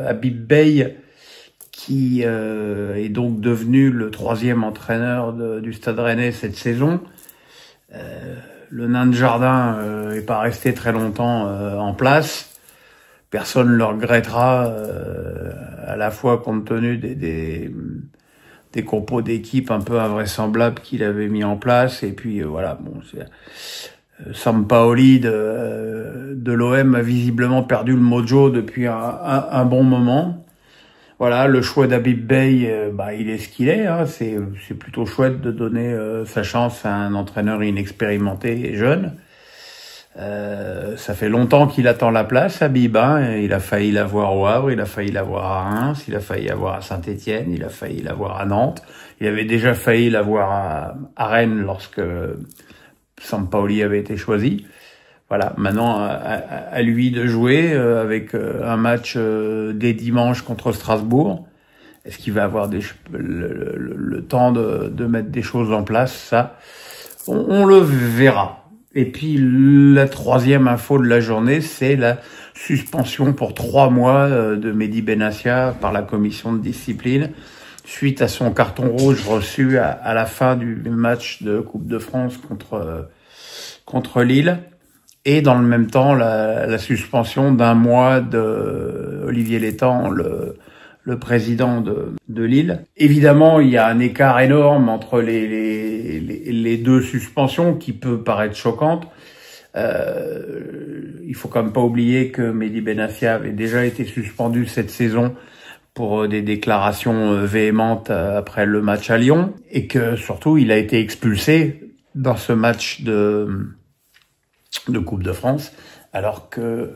Habib Beye, qui est donc devenu le 3e entraîneur du Stade Rennais cette saison. Le nain de jardin est pas resté très longtemps en place. Personne ne le regrettera, à la fois compte tenu des compos d'équipe un peu invraisemblables qu'il avait mis en place, et puis voilà, bon, Sampaoli de l'OM a visiblement perdu le mojo depuis un bon moment. Voilà, le choix d'Habib Beye, il est ce qu'il est. Hein. C'est plutôt chouette de donner sa chance à un entraîneur inexpérimenté et jeune. Ça fait longtemps qu'il attend la place, Habib. Hein. Il a failli l'avoir au Havre, il a failli l'avoir à Reims, il a failli l'avoir à Saint-Étienne, il a failli l'avoir à Nantes. Il avait déjà failli l'avoir à Rennes lorsque Sampaoli avait été choisi. Voilà, maintenant à lui de jouer avec un match dès dimanche contre Strasbourg. Est-ce qu'il va avoir le temps de mettre des choses en place? Ça, on le verra. Et puis la troisième info de la journée, c'est la suspension pour 3 mois de Mehdi Benassia par la commission de discipline suite à son carton rouge reçu à la fin du match de Coupe de France contre Lille. Et dans le même temps, la suspension d'1 mois de Olivier Létang, le président de Lille. Évidemment, il y a un écart énorme entre les deux suspensions qui peut paraître choquante. Il faut quand même pas oublier que Mehdi Benassia avait déjà été suspendu cette saison pour des déclarations véhémentes après le match à Lyon, et que surtout il a été expulsé dans ce match de Coupe de France, alors que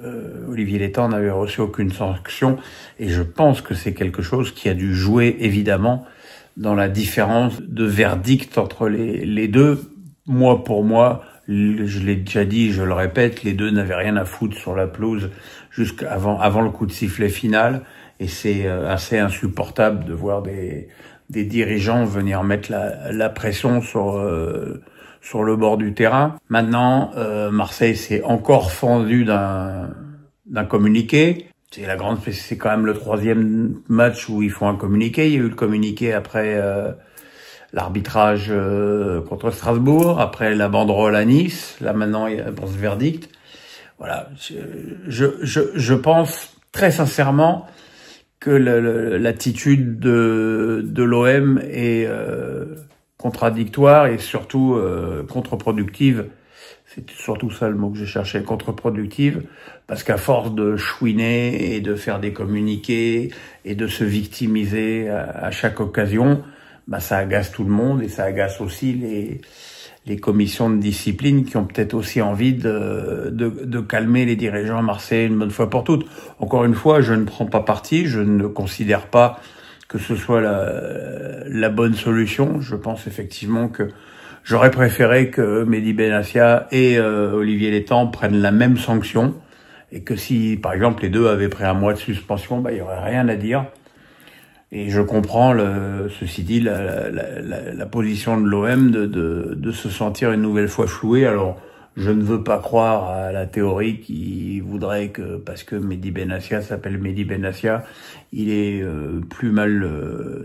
Olivier Létang n'avait reçu aucune sanction, et je pense que c'est quelque chose qui a dû jouer évidemment dans la différence de verdict entre les deux. Moi, pour moi, je l'ai déjà dit, je le répète, les deux n'avaient rien à foutre sur la pelouse avant le coup de sifflet final, et c'est assez insupportable de voir des dirigeants venir mettre la pression sur le bord du terrain. Maintenant, Marseille s'est encore fendu d'un communiqué. C'est quand même le 3e match où ils font un communiqué. Il y a eu le communiqué après l'arbitrage contre Strasbourg, après la banderole à Nice. Là maintenant, il y a ce verdict. Voilà, je pense très sincèrement que l'attitude de l'OM est contradictoire et surtout contre-productive. C'est surtout ça le mot que j'ai cherché, contre-productive, parce qu'à force de chouiner et de faire des communiqués et de se victimiser à chaque occasion, ça agace tout le monde, et ça agace aussi les commissions de discipline qui ont peut-être aussi envie de calmer les dirigeants marseillais une bonne fois pour toutes. Encore une fois, je ne prends pas parti, je ne considère pas que ce soit la bonne solution. Je pense effectivement que j'aurais préféré que Mehdi Benassia et Olivier Létang prennent la même sanction, et que si, par exemple, les deux avaient pris 1 mois de suspension, il y aurait rien à dire. Et je comprends, ceci dit, la position de l'OM de se sentir une nouvelle fois floué. Alors, je ne veux pas croire à la théorie qui voudrait que, parce que Mehdi Benassia s'appelle Mehdi Benassia, il est plus mal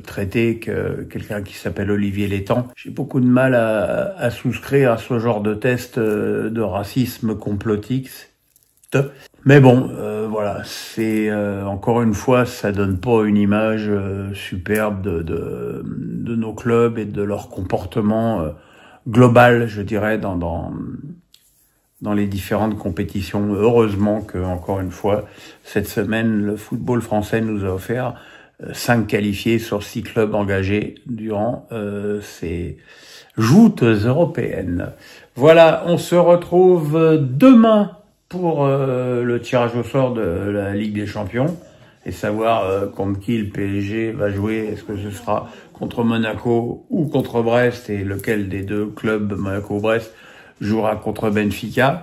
traité que quelqu'un qui s'appelle Olivier Létang. J'ai beaucoup de mal à souscrire à ce genre de test de racisme complotiste. Mais bon, voilà, c'est encore une fois, ça donne pas une image superbe de nos clubs et de leur comportement global, je dirais, dans les différentes compétitions. Heureusement que, encore une fois, cette semaine, le football français nous a offert 5 qualifiés sur 6 clubs engagés durant ces joutes européennes. Voilà, on se retrouve demain pour le tirage au sort de la Ligue des Champions, et savoir contre qui le PSG va jouer. Est-ce que ce sera contre Monaco ou contre Brest, et lequel des deux clubs, Monaco-Brest, jouera contre Benfica.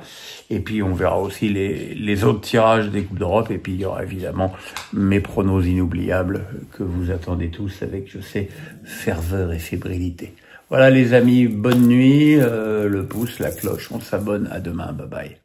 Et puis on verra aussi les autres tirages des Coupes d'Europe, et puis il y aura évidemment mes pronos inoubliables que vous attendez tous avec, je sais, ferveur et fébrilité. Voilà les amis, bonne nuit, le pouce, la cloche, on s'abonne, à demain, bye bye.